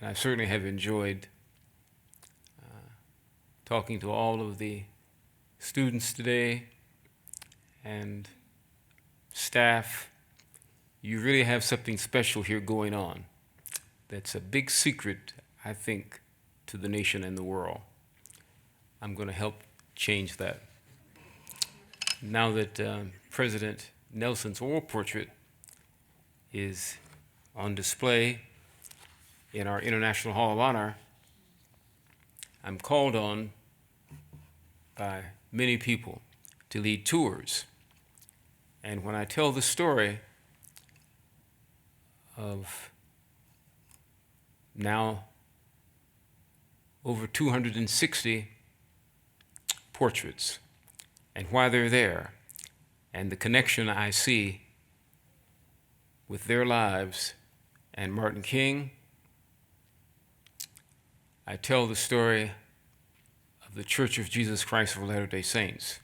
And I certainly have enjoyed talking to all of the students today and staff. You really have something special here going on. That's a big secret, I think, to the nation and the world. I'm going to help change that. Now that President Nelson's oil portrait is on display in our International Hall of Honor, I'm called on by many people to lead tours. And when I tell the story of now over 260 portraits and why they're there and the connection I see with their lives and Martin King, I tell the story of the Church of Jesus Christ of Latter-day Saints,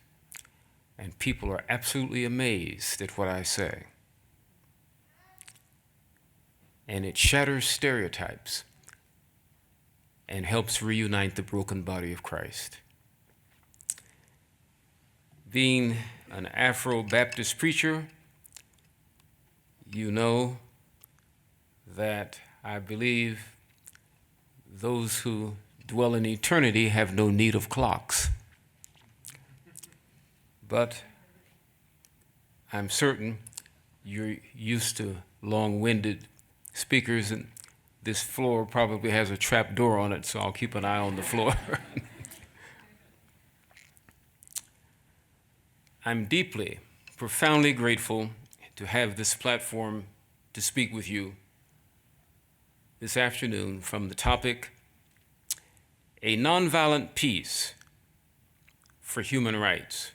and people are absolutely amazed at what I say. And it shatters stereotypes and helps reunite the broken body of Christ. Being an Afro-Baptist preacher, you know that I believe those who dwell in eternity have no need of clocks. But I'm certain you're used to long-winded speakers, and this floor probably has a trap door on it, so I'll keep an eye on the floor. I'm deeply, profoundly grateful to have this platform to speak with you this afternoon from the topic, A Nonviolent Peace for Human Rights.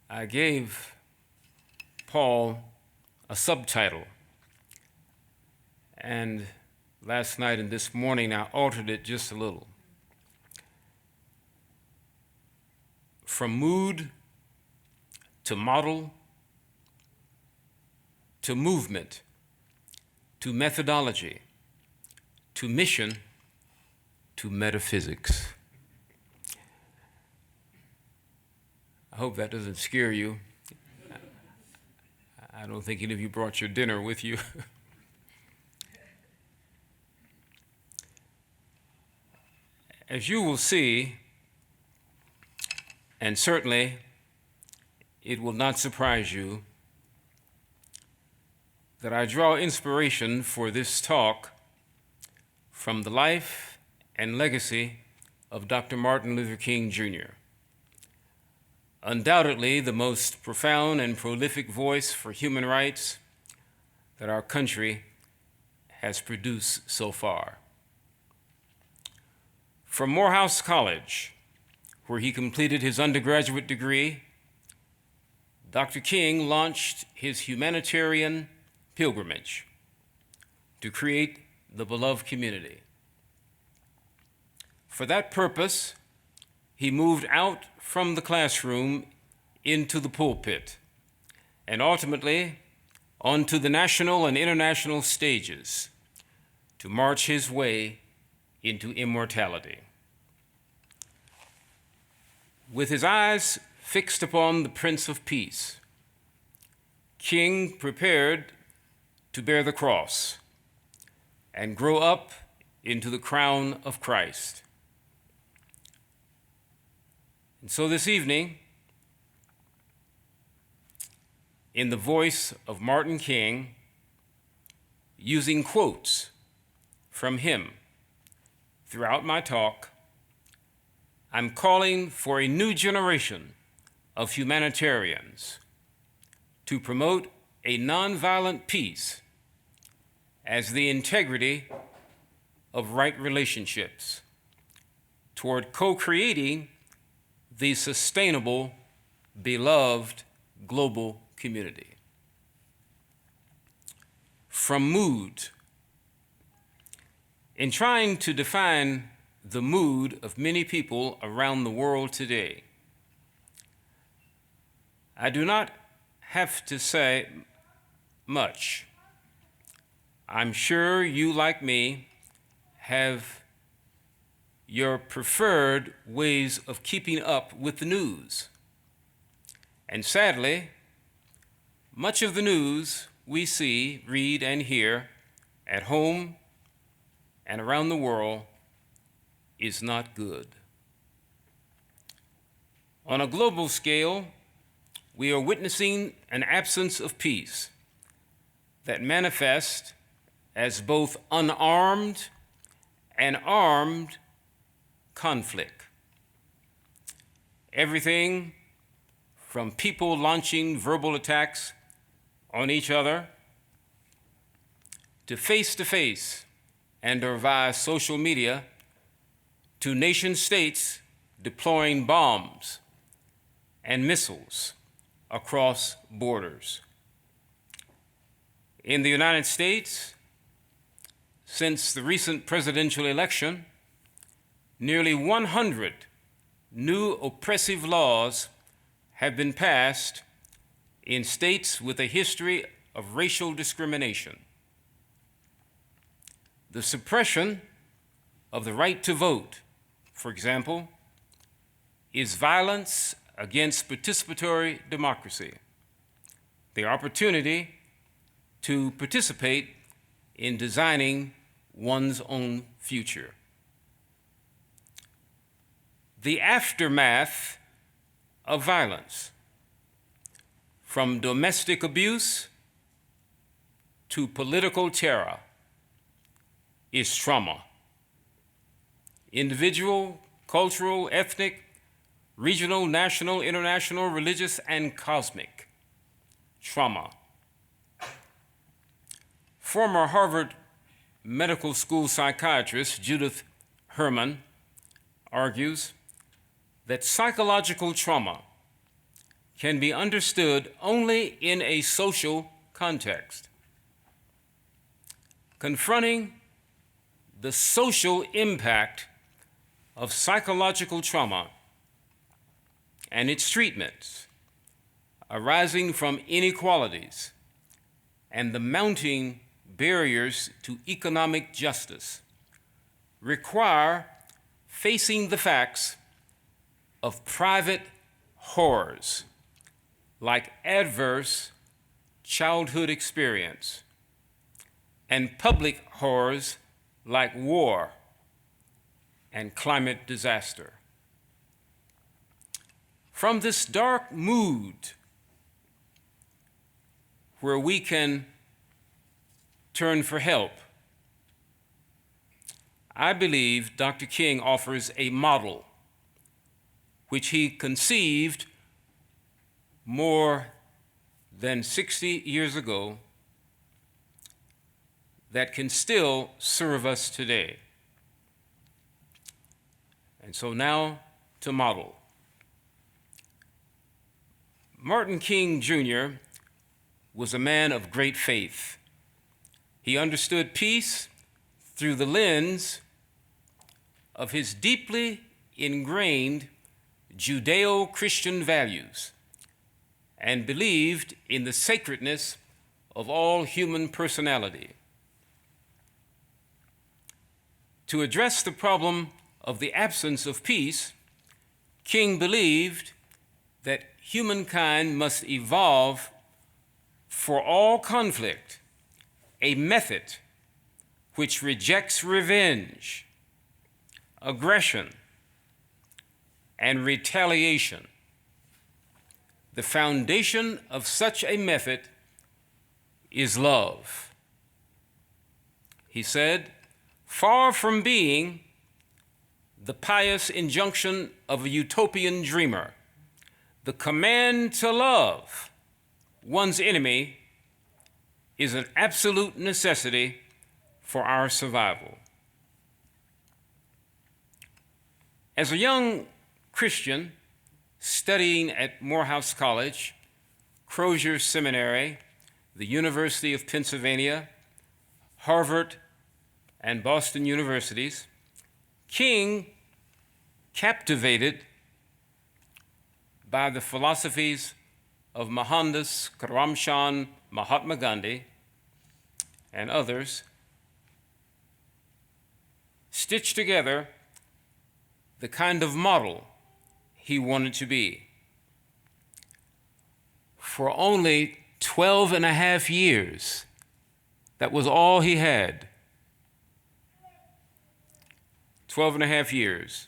I gave Paul a subtitle, and last night and this morning I altered it just a little. From mood to model to movement to methodology to mission to metaphysics. I hope that doesn't scare you. I don't think any of you brought your dinner with you. As you will see, and certainly it will not surprise you, that I draw inspiration for this talk from the life and legacy of Dr. Martin Luther King, Jr., undoubtedly the most profound and prolific voice for human rights that our country has produced so far. From Morehouse College, where he completed his undergraduate degree, Dr. King launched his humanitarian pilgrimage to create the beloved community. For that purpose, he moved out from the classroom into the pulpit, and ultimately onto the national and international stages to march his way into immortality. With his eyes fixed upon the Prince of Peace, King prepared to bear the cross and grow up into the crown of Christ. And so this evening, in the voice of Martin King, using quotes from him throughout my talk, I'm calling for a new generation of humanitarians to promote a nonviolent peace as the integrity of right relationships toward co-creating the sustainable, beloved global community. From mood. In trying to define the mood of many people around the world today, I do not have to say much. I'm sure you, like me, have your preferred ways of keeping up with the news. And sadly, much of the news we see, read, and hear at home and around the world is not good. On a global scale, we are witnessing an absence of peace that manifests as both unarmed and armed conflict. Everything from people launching verbal attacks on each other to face and or via social media to nation states deploying bombs and missiles across borders. In the United States, since the recent presidential election, nearly 100 new oppressive laws have been passed in states with a history of racial discrimination. The suppression of the right to vote, for example, is violence against participatory democracy, the opportunity to participate in designing one's own future. The aftermath of violence, from domestic abuse to political terror, is trauma. Individual, cultural, ethnic, regional, national, international, religious, and cosmic trauma. Former Harvard Medical School psychiatrist Judith Herman argues that psychological trauma can be understood only in a social context. Confronting the social impact of psychological trauma and its treatments arising from inequalities and the mounting barriers to economic justice require facing the facts of private horrors like adverse childhood experience and public horrors like war and climate disaster. From this dark mood where we can turn for help, I believe Dr. King offers a model which he conceived more than 60 years ago that can still serve us today. And so now to model. Martin King Jr. was a man of great faith. He understood peace through the lens of his deeply ingrained Judeo-Christian values and believed in the sacredness of all human personality. To address the problem of the absence of peace, King believed that humankind must evolve for all conflict a method which rejects revenge, aggression, and retaliation. The foundation of such a method is love. He said, far from being the pious injunction of a utopian dreamer, the command to love one's enemy is an absolute necessity for our survival. As a young Christian studying at Morehouse College, Crozier Seminary, the University of Pennsylvania, Harvard, and Boston universities, King, captivated by the philosophies of Mohandas Karamchand Mahatma Gandhi and others stitched together the kind of model he wanted to be. For only 12 and a half years, that was all he had. 12 and a half years.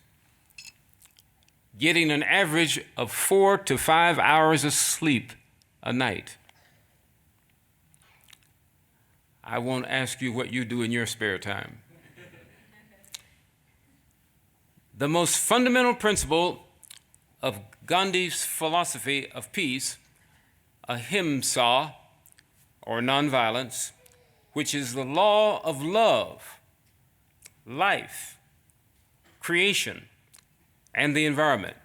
Getting an average of 4 to 5 hours of sleep a night. I won't ask you what you do in your spare time. The most fundamental principle of Gandhi's philosophy of peace, ahimsa, or nonviolence, which is the law of love, life, creation, and the environment,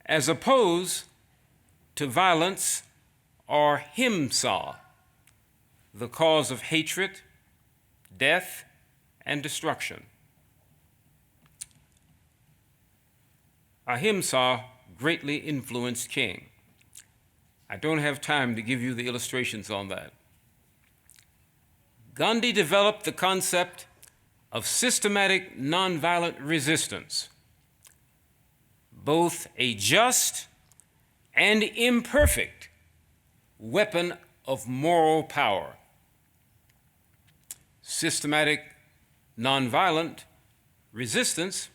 as opposed to violence or himsa, the cause of hatred, death, and destruction. Ahimsa greatly influenced King. I don't have time to give you the illustrations on that. Gandhi developed the concept of systematic nonviolent resistance, both a just and imperfect weapon of moral power. Systematic nonviolent resistance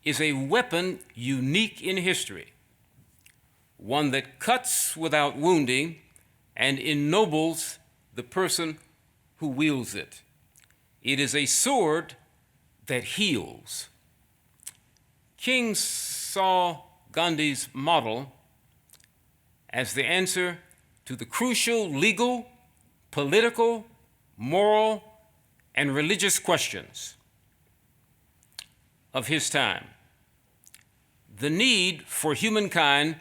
is a weapon unique in history, one that cuts without wounding and ennobles the person who wields it. It is a sword that heals. King saw Gandhi's model as the answer to the crucial legal, political, moral, and religious questions of his time. The need for humankind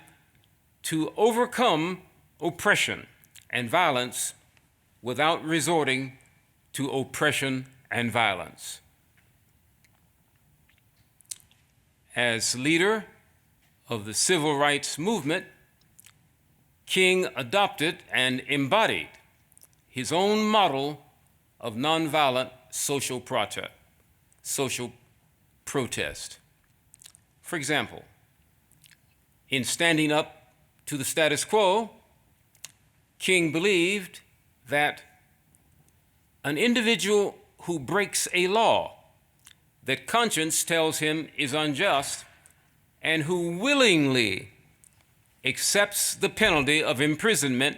to overcome oppression and violence without resorting to oppression and violence. As leader of the civil rights movement, King adopted and embodied his own model of nonviolent social protest. For example, in standing up to the status quo, King believed that an individual who breaks a law that conscience tells him is unjust and who willingly accepts the penalty of imprisonment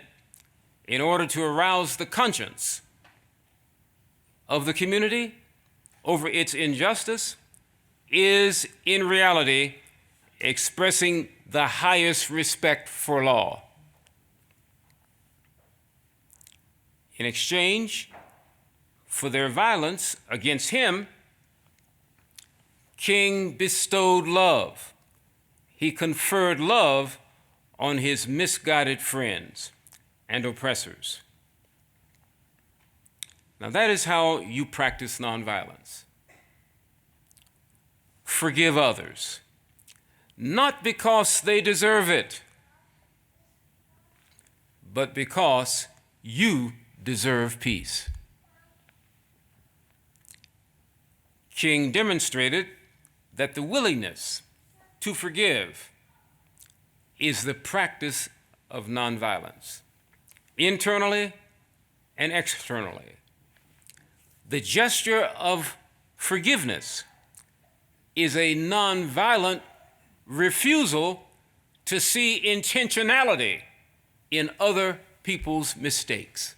in order to arouse the conscience of the community over its injustice is in reality expressing the highest respect for law. In exchange for their violence against him, King bestowed love. He conferred love on his misguided friends and oppressors. Now that is how you practice nonviolence. Forgive others, not because they deserve it, but because you deserve peace. King demonstrated that the willingness to forgive is the practice of nonviolence, internally and externally. The gesture of forgiveness is a nonviolent refusal to see intentionality in other people's mistakes.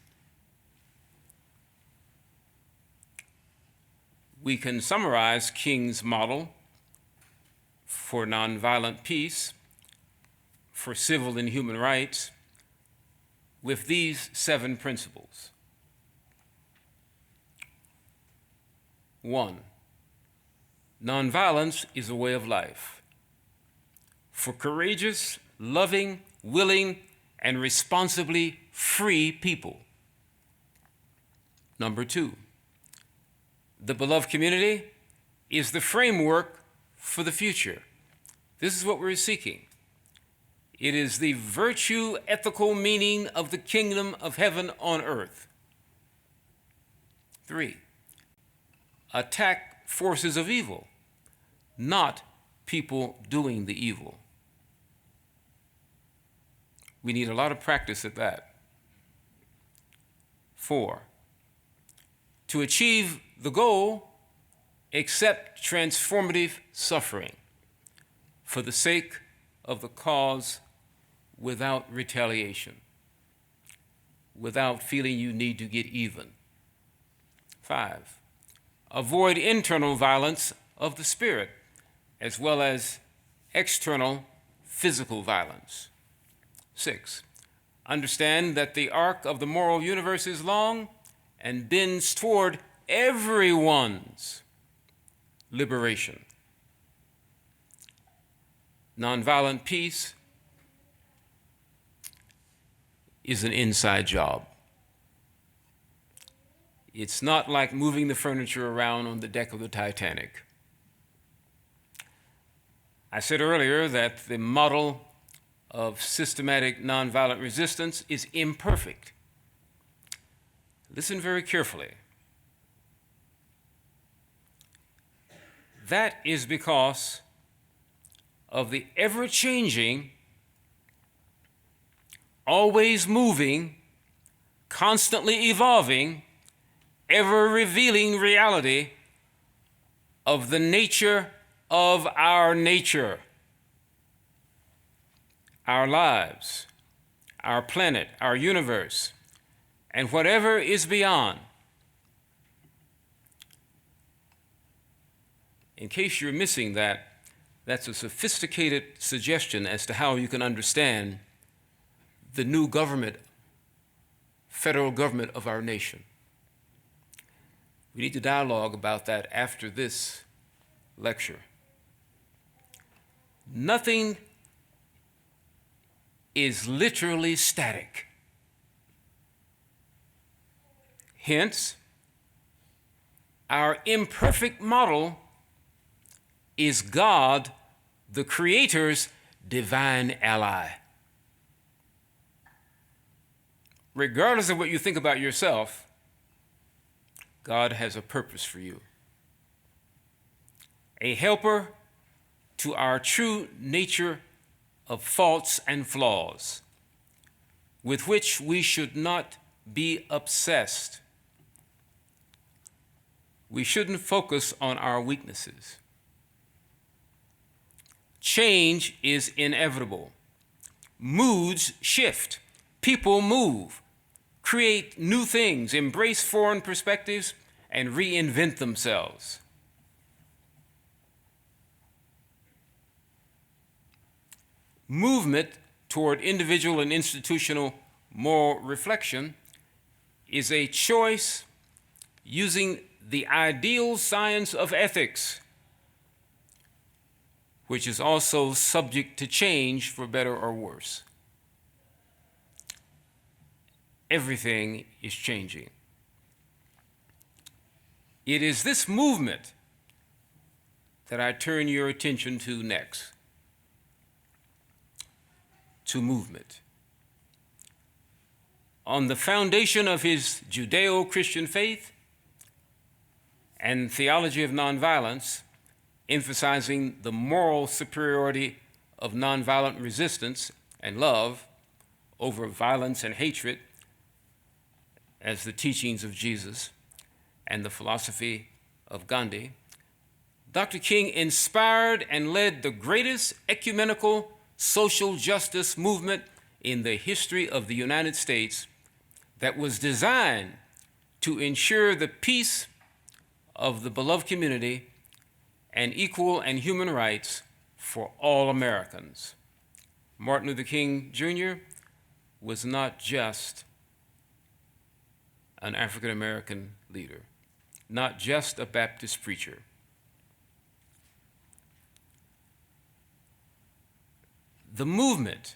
We can summarize King's model for nonviolent peace, for civil and human rights, with these 7 principles. 1, nonviolence is a way of life for courageous, loving, willing, and responsibly free people. Number 2, the beloved community is the framework for the future. This is what we're seeking. It is the virtue, ethical meaning of the kingdom of heaven on earth. 3, attack forces of evil, not people doing the evil. We need a lot of practice at that. 4, to achieve the goal, accept transformative suffering for the sake of the cause without retaliation, without feeling you need to get even. 5, avoid internal violence of the spirit as well as external physical violence. 6, understand that the arc of the moral universe is long and bends toward everyone's liberation. Nonviolent peace is an inside job. It's not like moving the furniture around on the deck of the Titanic. I said earlier that the model of systematic nonviolent resistance is imperfect. Listen very carefully. That is because of the ever-changing, always moving, constantly evolving, ever-revealing reality of the nature of our nature, our lives, our planet, our universe, and whatever is beyond. In case you're missing that, that's a sophisticated suggestion as to how you can understand the new government, federal government of our nation. We need to dialogue about that after this lecture. Nothing is literally static. Hence, our imperfect model is God, the Creator's divine ally. Regardless of what you think about yourself, God has a purpose for you. A helper to our true nature of faults and flaws, with which we should not be obsessed. We shouldn't focus on our weaknesses. Change is inevitable. Moods shift. People move, create new things, embrace foreign perspectives, and reinvent themselves. Movement toward individual and institutional moral reflection is a choice using the ideal science of ethics, which is also subject to change for better or worse. Everything is changing. It is this movement that I turn your attention to next. To movement. On the foundation of his Judeo-Christian faith and theology of nonviolence, emphasizing the moral superiority of nonviolent resistance and love over violence and hatred as the teachings of Jesus and the philosophy of Gandhi, Dr. King inspired and led the greatest ecumenical social justice movement in the history of the United States that was designed to ensure the peace of the beloved community and equal and human rights for all Americans. Martin Luther King Jr. was not just an African American leader, not just a Baptist preacher. The movement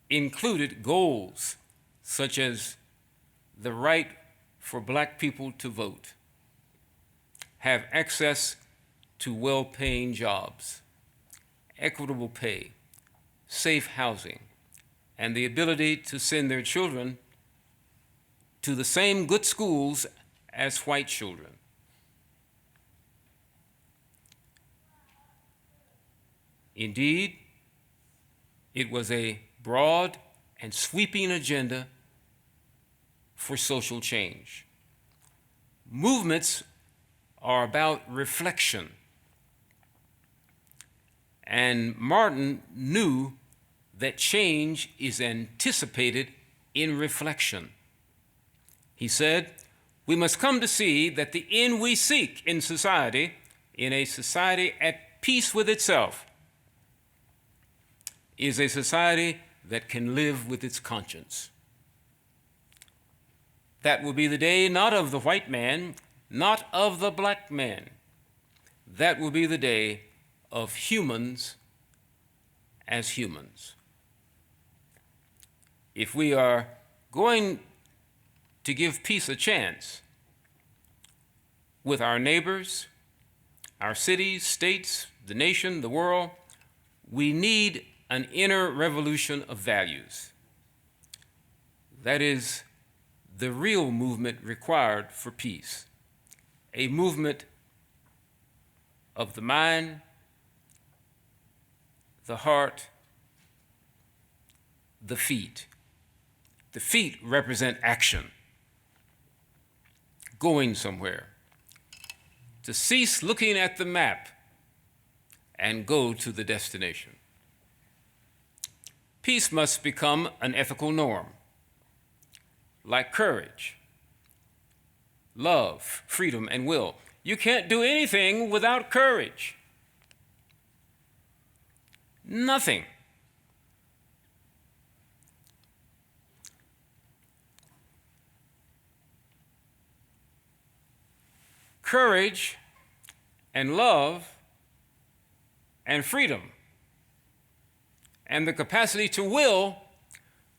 included goals such as the right for Black people to vote, have access to well-paying jobs, equitable pay, safe housing, and the ability to send their children to the same good schools as white children. Indeed, it was a broad and sweeping agenda for social change. Movements are about reflection, and Martin knew that change is anticipated in reflection. He said, "We must come to see that the end we seek in society, in a society at peace with itself, is a society that can live with its conscience." That will be the day not of the white man, not of the black man. That will be the day of humans as humans. If we are going to give peace a chance with our neighbors, our cities, states, the nation, the world, we need an inner revolution of values. That is the real movement required for peace, a movement of the mind, the heart, the feet. The feet represent action, going somewhere, to cease looking at the map and go to the destination. Peace must become an ethical norm, like courage, love, freedom, and will. You can't do anything without courage. Nothing. Courage and love and freedom and the capacity to will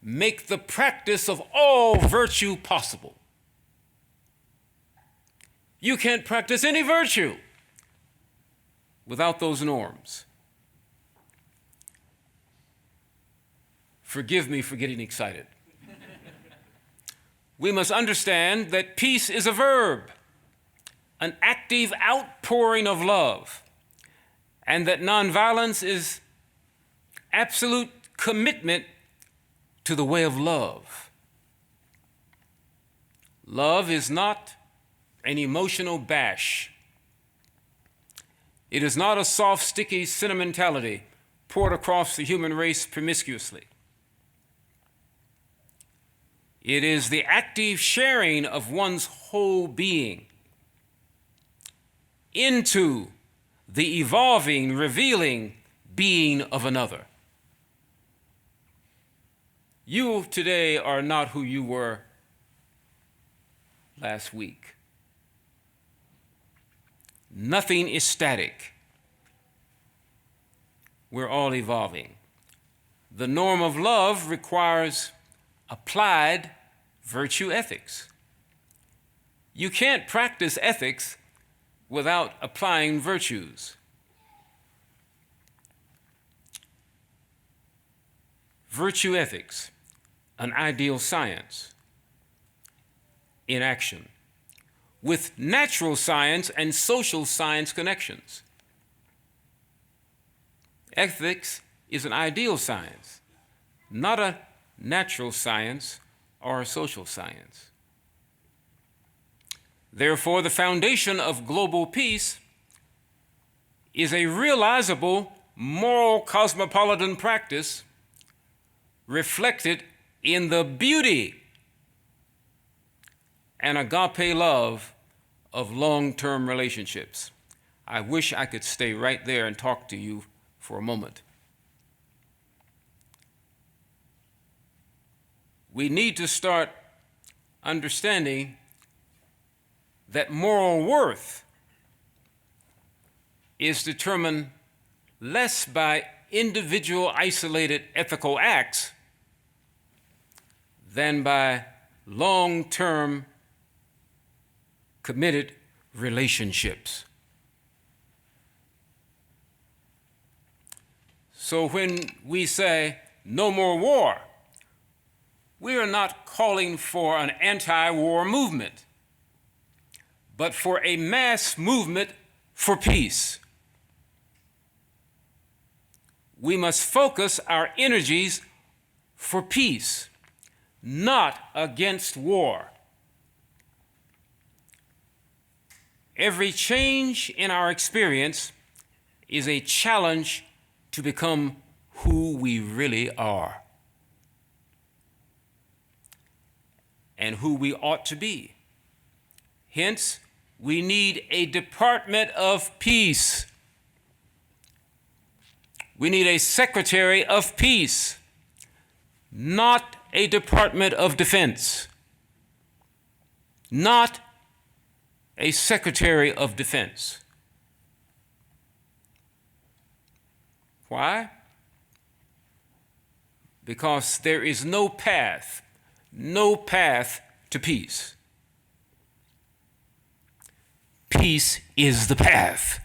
make the practice of all virtue possible. You can't practice any virtue without those norms. Forgive me for getting excited. We must understand that peace is a verb, an active outpouring of love, and that nonviolence is absolute commitment to the way of love. Love is not an emotional bash. It is not a soft, sticky sentimentality poured across the human race promiscuously. It is the active sharing of one's whole being into the evolving, revealing being of another. You today are not who you were last week. Nothing is static. We're all evolving. The norm of love requires applied virtue ethics. You can't practice ethics without applying virtues. Virtue ethics, an ideal science in action, with natural science and social science connections. Ethics is an ideal science, not a natural science or a social science. Therefore, the foundation of global peace is a realizable moral cosmopolitan practice reflected in the beauty and agape love of long-term relationships. I wish I could stay right there and talk to you for a moment. We need to start understanding that moral worth is determined less by individual isolated ethical acts than by long-term committed relationships. So when we say no more war, we are not calling for an anti-war movement. but for a mass movement for peace. We must focus our energies for peace, not against war. Every change in our experience is a challenge to become who we really are and who we ought to be. Hence, we need a Department of Peace. We need a Secretary of Peace, not a Department of Defense, not a Secretary of Defense. Why? Because there is no path to peace. Peace is the path.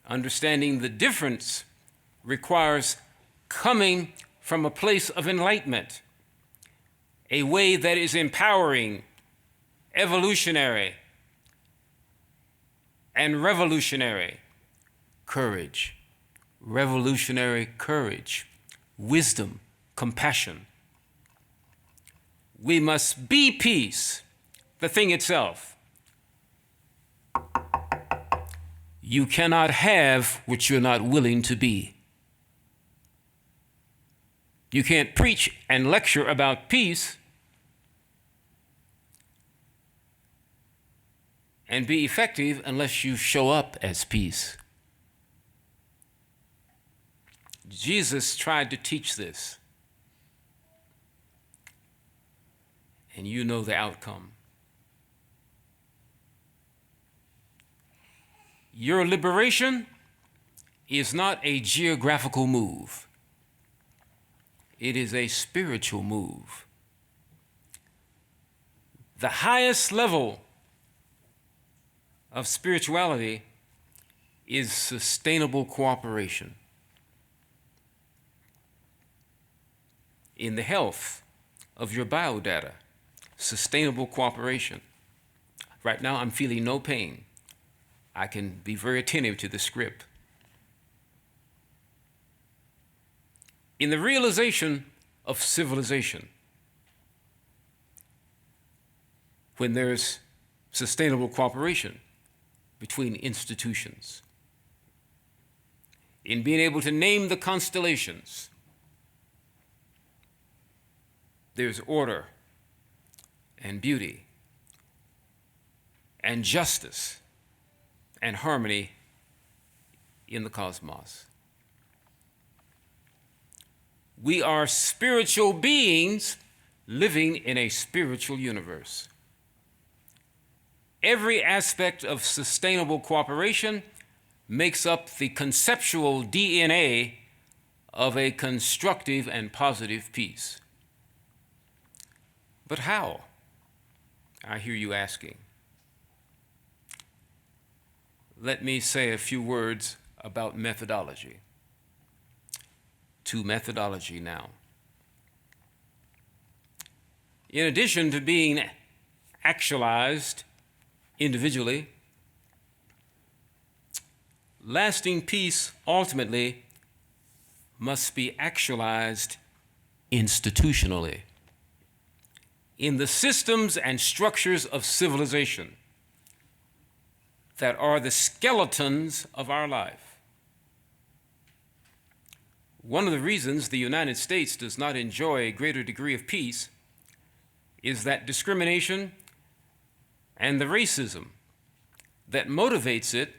Understanding the difference requires coming from a place of enlightenment, a way that is empowering, evolutionary, and revolutionary courage, revolutionary courage, wisdom, compassion. We must be peace, the thing itself. You cannot have what you're not willing to be. You can't preach and lecture about peace and be effective unless you show up as peace. Jesus tried to teach this, and you know the outcome. Your liberation is not a geographical move. It is a spiritual move. The highest level of spirituality is sustainable cooperation in the health of your biodata. Sustainable cooperation. Right now, I'm feeling no pain. I can be very attentive to the script. In the realization of civilization, when there's sustainable cooperation between institutions, in being able to name the constellations, there's order and beauty and justice and harmony in the cosmos. We are spiritual beings living in a spiritual universe. Every aspect of sustainable cooperation makes up the conceptual DNA of a constructive and positive peace. But how? I hear you asking. Let me say a few words about methodology. To methodology now. In addition to being actualized individually, lasting peace ultimately must be actualized institutionally in the systems and structures of civilization that are the skeletons of our life. One of the reasons the United States does not enjoy a greater degree of peace is that discrimination and the racism that motivates it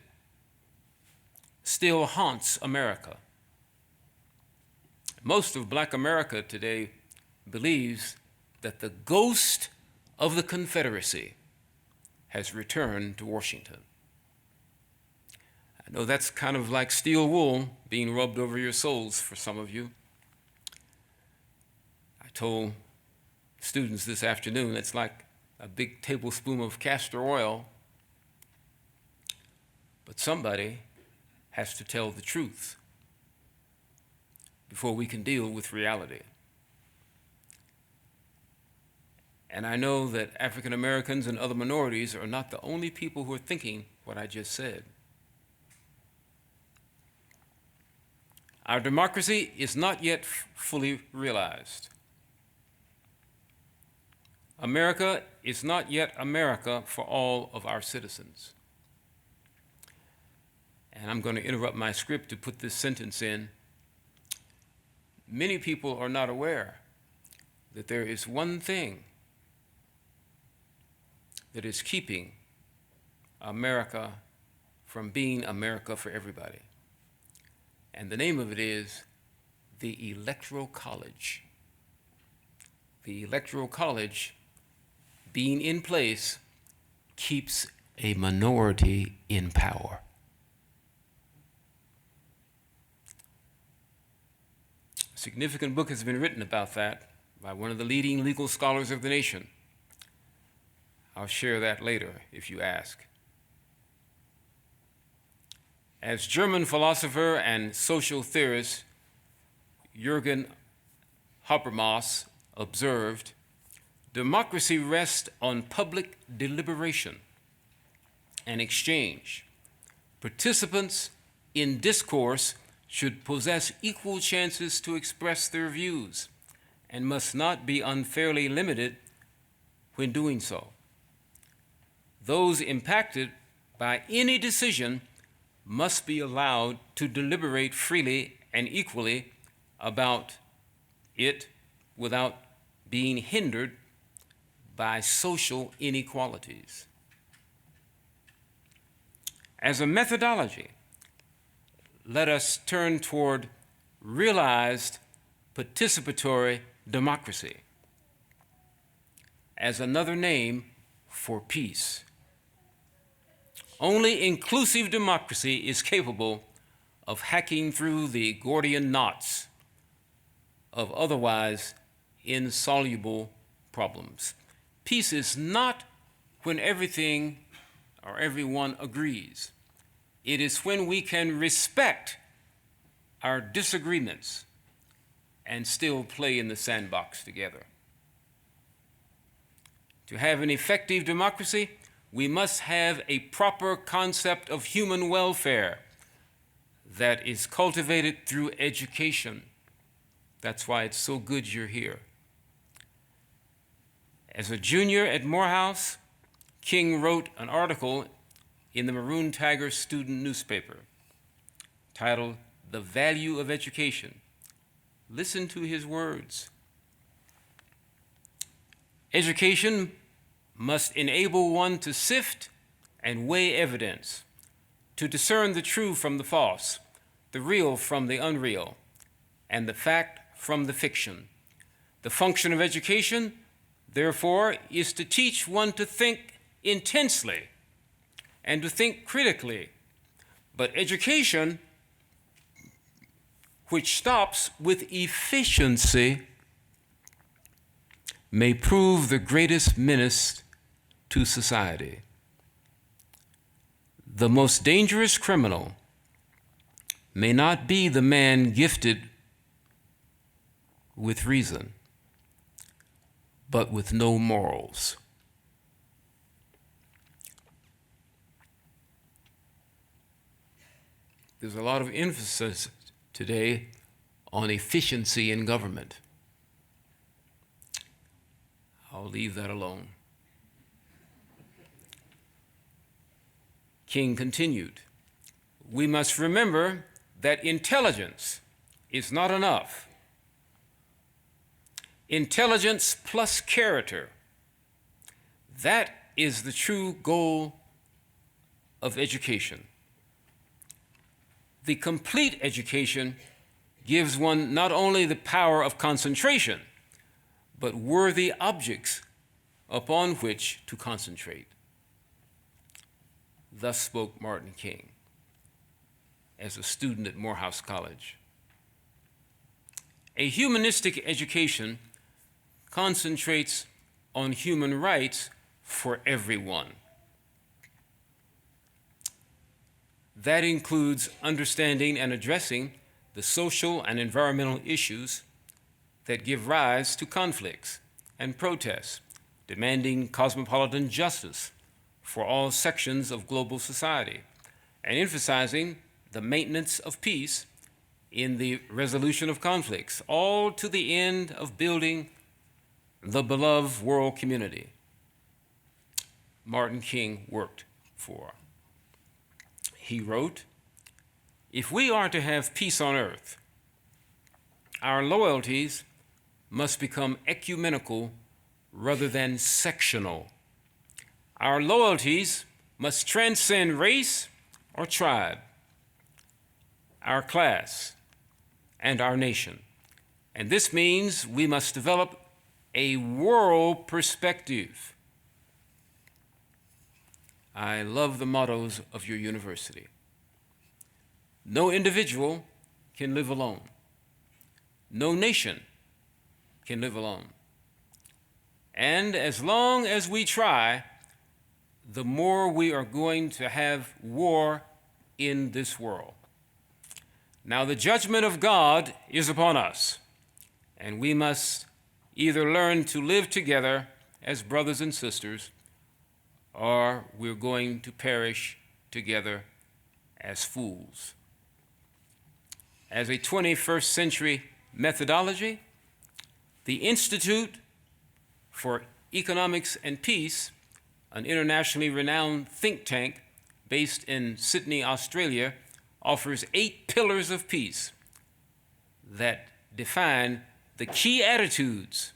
still haunts America. Most of Black America today believes that the ghost of the Confederacy has returned to Washington. I know that's kind of like steel wool being rubbed over your souls for some of you. I told students this afternoon, it's like a big tablespoon of castor oil, but somebody has to tell the truth before we can deal with reality. And I know that African Americans and other minorities are not the only people who are thinking what I just said. Our democracy is not yet fully realized. America is not yet America for all of our citizens. And I'm going to interrupt my script to put this sentence in. Many people are not aware that there is one thing that is keeping America from being America for everybody. And the name of it is the Electoral College. The Electoral College, being in place, keeps a minority in power. A significant book has been written about that by one of the leading legal scholars of the nation. I'll share that later if you ask. As German philosopher and social theorist Jürgen Habermas observed, democracy rests on public deliberation and exchange. Participants in discourse should possess equal chances to express their views and must not be unfairly limited when doing so. Those impacted by any decision must be allowed to deliberate freely and equally about it without being hindered by social inequalities. As a methodology, let us turn toward realized participatory democracy as another name for peace. Only inclusive democracy is capable of hacking through the Gordian knots of otherwise insoluble problems. Peace is not when everything or everyone agrees. It is when we can respect our disagreements and still play in the sandbox together. To have an effective democracy, we must have a proper concept of human welfare that is cultivated through education. That's why it's so good you're here. As a junior at Morehouse, King wrote an article in the Maroon Tiger student newspaper titled "The Value of Education." Listen to his words. Education must enable one to sift and weigh evidence, to discern the true from the false, the real from the unreal, and the fact from the fiction. The function of education, therefore, is to teach one to think intensely and to think critically. But education, which stops with efficiency, may prove the greatest menace to society. The most dangerous criminal may not be the man gifted with reason, but with no morals. There's a lot of emphasis today on efficiency in government. I'll leave that alone. King continued, "We must remember that intelligence is not enough. Intelligence plus character, that is the true goal of education. The complete education gives one not only the power of concentration, but worthy objects upon which to concentrate." Thus spoke Martin King as a student at Morehouse College. A humanistic education concentrates on human rights for everyone. That includes understanding and addressing the social and environmental issues that give rise to conflicts and protests, demanding cosmopolitan justice for all sections of global society, and emphasizing the maintenance of peace in the resolution of conflicts, all to the end of building the beloved world community Martin King worked for. He wrote, "If we are to have peace on earth, our loyalties must become ecumenical rather than sectional. Our loyalties must transcend race or tribe, our class, and our nation. And this means we must develop a world perspective." I love the mottos of your university. No individual can live alone. No nation can live alone. And as long as we try, the more we are going to have war in this world. Now, the judgment of God is upon us, and we must either learn to live together as brothers and sisters, or we're going to perish together as fools. As a 21st century methodology, the Institute for Economics and Peace, an internationally renowned think tank based in Sydney, Australia, offers 8 pillars of peace that define the key attitudes,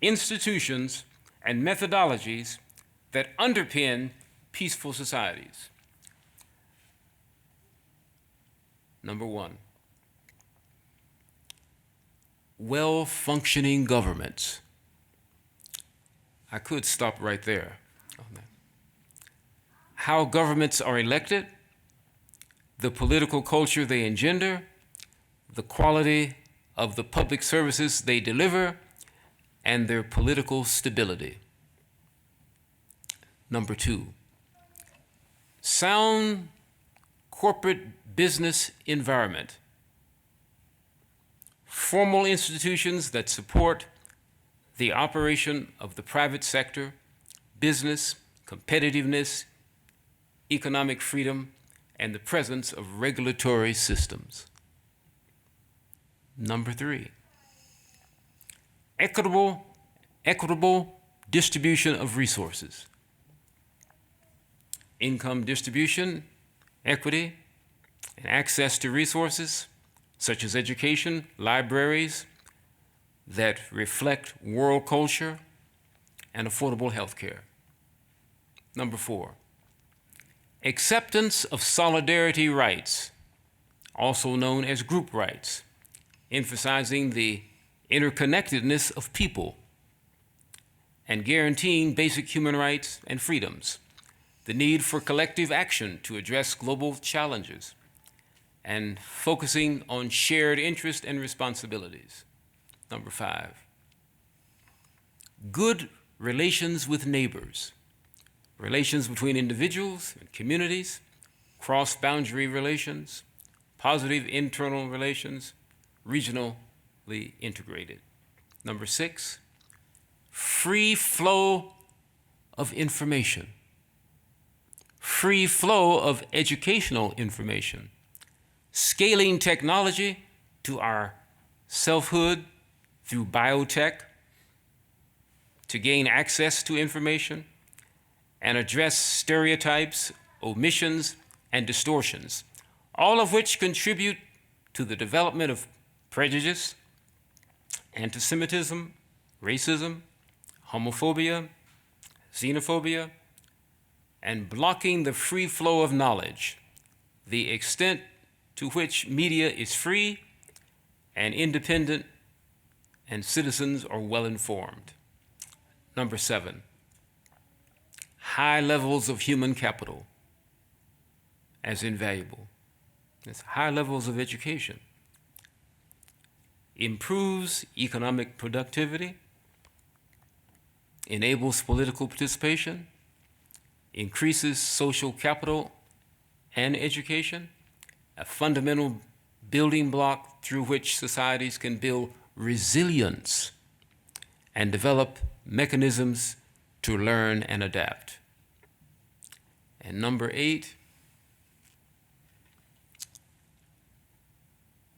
institutions, and methodologies that underpin peaceful societies. Number 1, well-functioning governments. I could stop right there. How governments are elected, the political culture they engender, the quality of the public services they deliver, and their political stability. Number 2, sound corporate business environment. Formal institutions that support the operation of the private sector, business, competitiveness, economic freedom, and the presence of regulatory systems. Number 3, equitable distribution of resources. Income distribution, equity, and access to resources such as education, libraries that reflect world culture, and affordable health care. Number 4, acceptance of solidarity rights, also known as group rights, emphasizing the interconnectedness of people and guaranteeing basic human rights and freedoms, the need for collective action to address global challenges, and focusing on shared interest and responsibilities. Number 5, good relations with neighbors, relations between individuals and communities, cross-boundary relations, positive internal relations, regionally integrated. Number 6, free flow of information, free flow of educational information, scaling technology to our selfhood through biotech to gain access to information and address stereotypes, omissions, and distortions, all of which contribute to the development of prejudice, anti-Semitism, racism, homophobia, xenophobia, and blocking the free flow of knowledge, the extent to which media is free and independent and citizens are well informed. Number 7, high levels of human capital as invaluable. It's high levels of education. Improves economic productivity, enables political participation, increases social capital and education, a fundamental building block through which societies can build resilience and develop mechanisms to learn and adapt. And number 8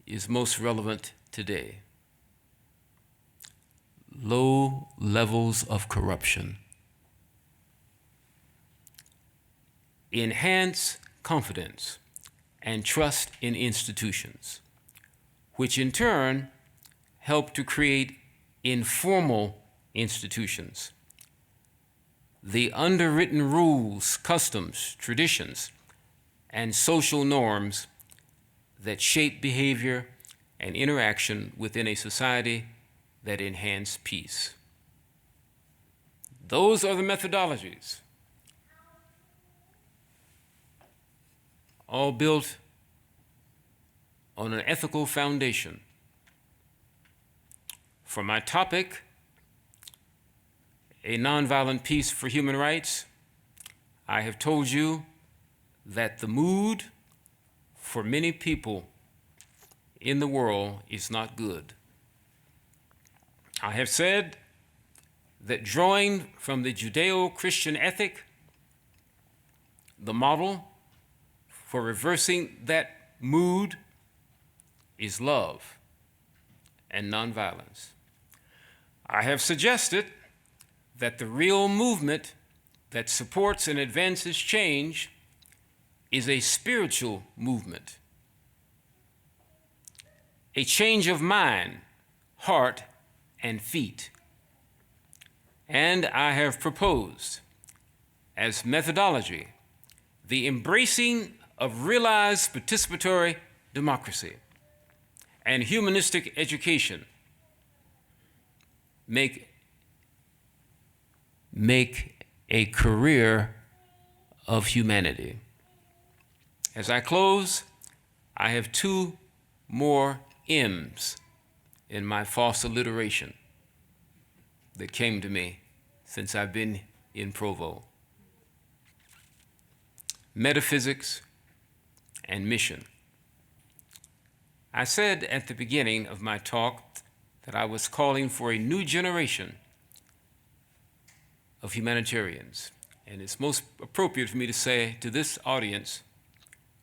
is most relevant today. Low levels of corruption. Enhance confidence and trust in institutions, which in turn help to create informal institutions. The underwritten rules, customs, traditions, and social norms that shape behavior and interaction within a society that enhance peace. Those are the methodologies, all built on an ethical foundation. For my topic, a nonviolent peace for human rights, I have told you that the mood for many people in the world is not good. I have said that drawing from the Judeo-Christian ethic, the model for reversing that mood is love and nonviolence. I have suggested that the real movement that supports and advances change is a spiritual movement, a change of mind, heart, and feet. And I have proposed as methodology the embracing of realized participatory democracy and humanistic education. Make a career of humanity. As I close, I have 2 more M's in my false alliteration that came to me since I've been in Provo: metaphysics and mission. I said at the beginning of my talk that I was calling for a new generation of humanitarians, and it's most appropriate for me to say to this audience,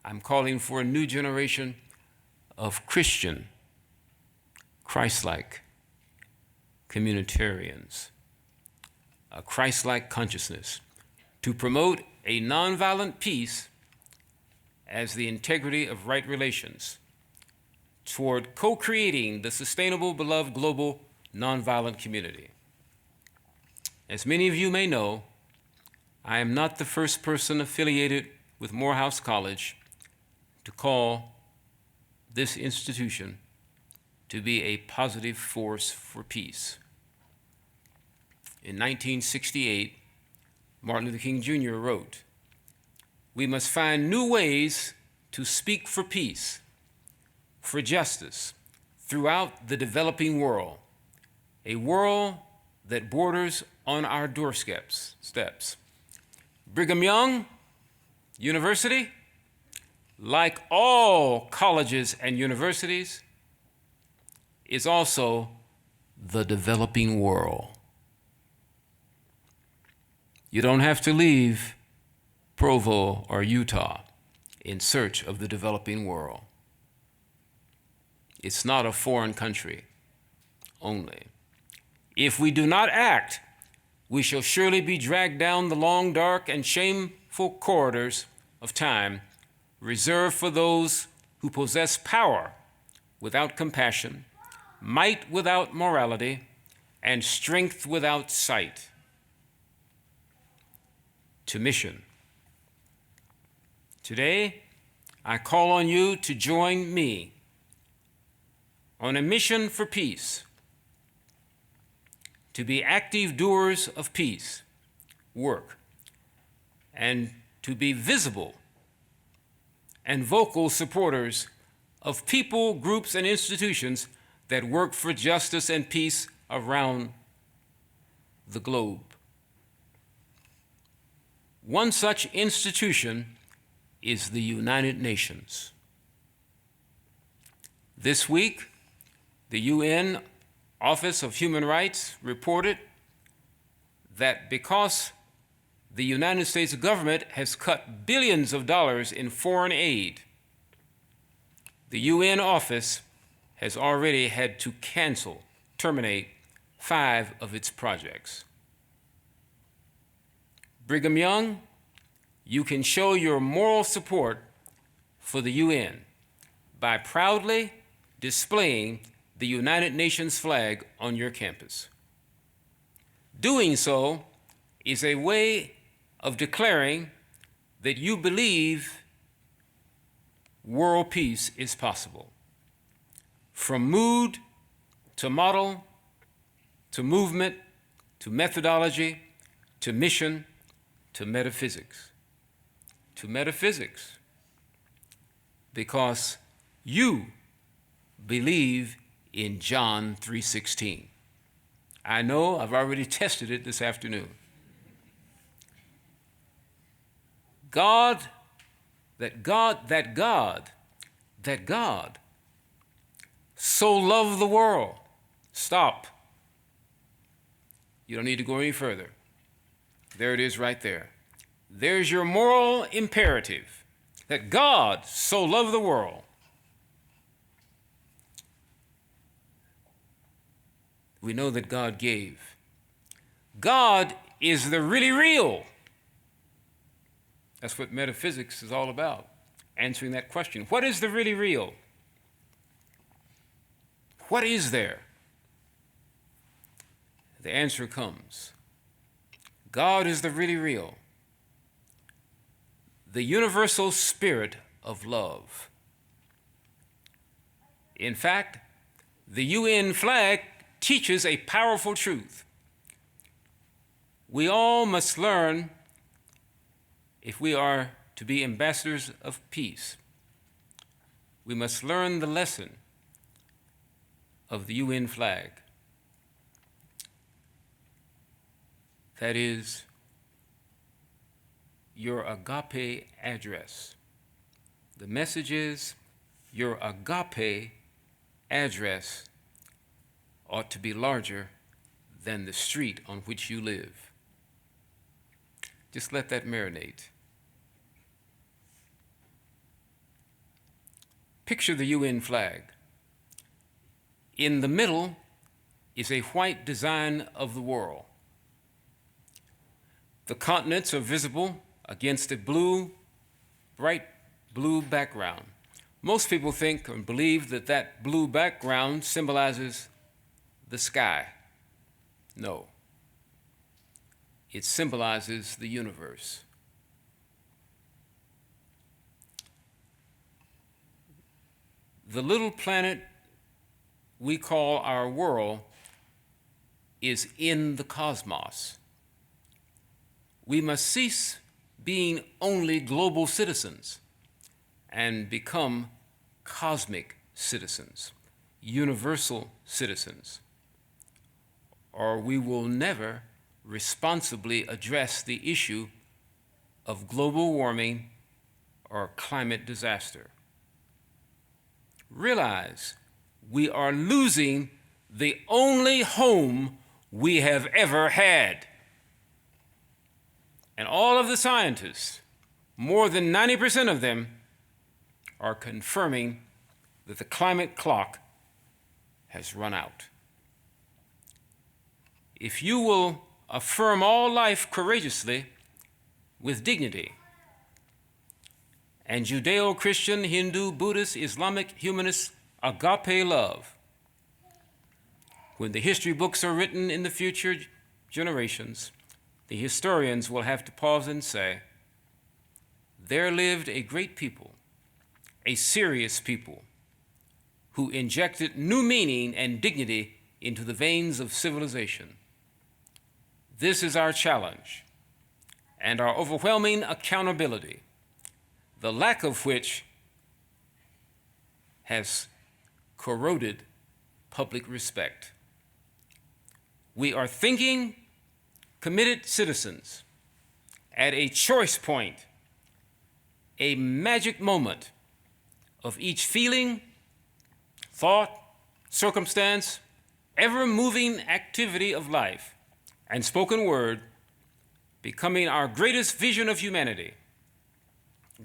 I'm calling for a new generation of Christian, Christ-like communitarians, a Christ-like consciousness to promote a nonviolent peace as the integrity of right relations toward co-creating the sustainable, beloved, global, nonviolent community. As many of you may know, I am not the first person affiliated with Morehouse College to call this institution to be a positive force for peace. In 1968, Martin Luther King Jr. wrote, "We must find new ways to speak for peace, for justice throughout the developing world, a world that borders on our doorsteps. Brigham Young University, like all colleges and universities, is also the developing world." You don't have to leave Provo or Utah in search of the developing world. It's not a foreign country only. If we do not act, we shall surely be dragged down the long, dark, and shameful corridors of time reserved for those who possess power without compassion, might without morality, and strength without sight. To mission. Today, I call on you to join me on a mission for peace, to be active doers of peace work, and to be visible and vocal supporters of people, groups, and institutions that work for justice and peace around the globe. One such institution is the United Nations. This week, the UN Office of Human Rights reported that because the United States government has cut billions of dollars in foreign aid, the UN office has already had to terminate 5 of its projects. Brigham Young, you can show your moral support for the UN by proudly displaying the United Nations flag on your campus. Doing so is a way of declaring that you believe world peace is possible. From mood to model to movement to methodology to mission to metaphysics. To metaphysics, because you believe in John 3:16. I know I've already tested it this afternoon. That God so loved the world. Stop. You don't need to go any further. There it is right there. There's your moral imperative, that God so loved the world. We know that God gave. God is the really real. That's what metaphysics is all about, answering that question. What is the really real? What is there? The answer comes. God is the really real. The universal spirit of love. In fact, the UN flag teaches a powerful truth. We all must learn, if we are to be ambassadors of peace, we must learn the lesson of the UN flag. That is, your agape address. The message is your agape address ought to be larger than the street on which you live. Just let that marinate. Picture the UN flag. In the middle is a white design of the world. The continents are visible against a bright blue background. Most people think and believe that that blue background symbolizes the sky. No. It symbolizes the universe. The little planet we call our world is in the cosmos. We must cease being only global citizens and become cosmic citizens, universal citizens, or we will never responsibly address the issue of global warming or climate disaster. Realize we are losing the only home we have ever had. And all of the scientists, more than 90% of them, are confirming that the climate clock has run out. If you will affirm all life courageously with dignity, and Judeo-Christian, Hindu, Buddhist, Islamic, humanist, agape love, when the history books are written in the future generations, the historians will have to pause and say, there lived a great people, a serious people, who injected new meaning and dignity into the veins of civilization. This is our challenge and our overwhelming accountability, the lack of which has corroded public respect. We are thinking, committed citizens at a choice point, a magic moment of each feeling, thought, circumstance, ever-moving activity of life, and spoken word becoming our greatest vision of humanity,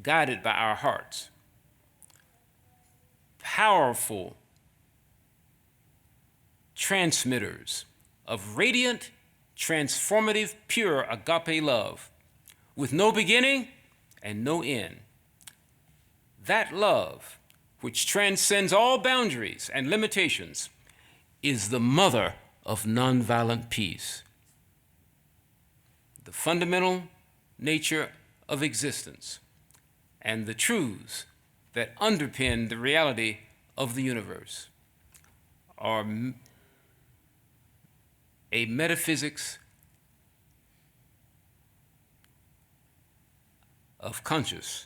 guided by our hearts. Powerful transmitters of radiant, transformative, pure agape love with no beginning and no end. That love, which transcends all boundaries and limitations, is the mother of nonviolent peace. The fundamental nature of existence and the truths that underpin the reality of the universe are a metaphysics of conscious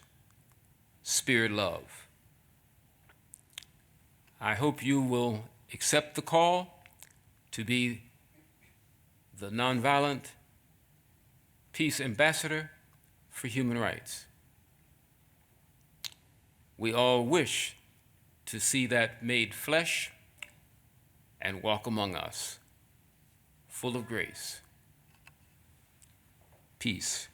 spirit love. I hope you will accept the call to be the nonviolent peace ambassador for human rights. We all wish to see that made flesh and walk among us, full of grace. Peace.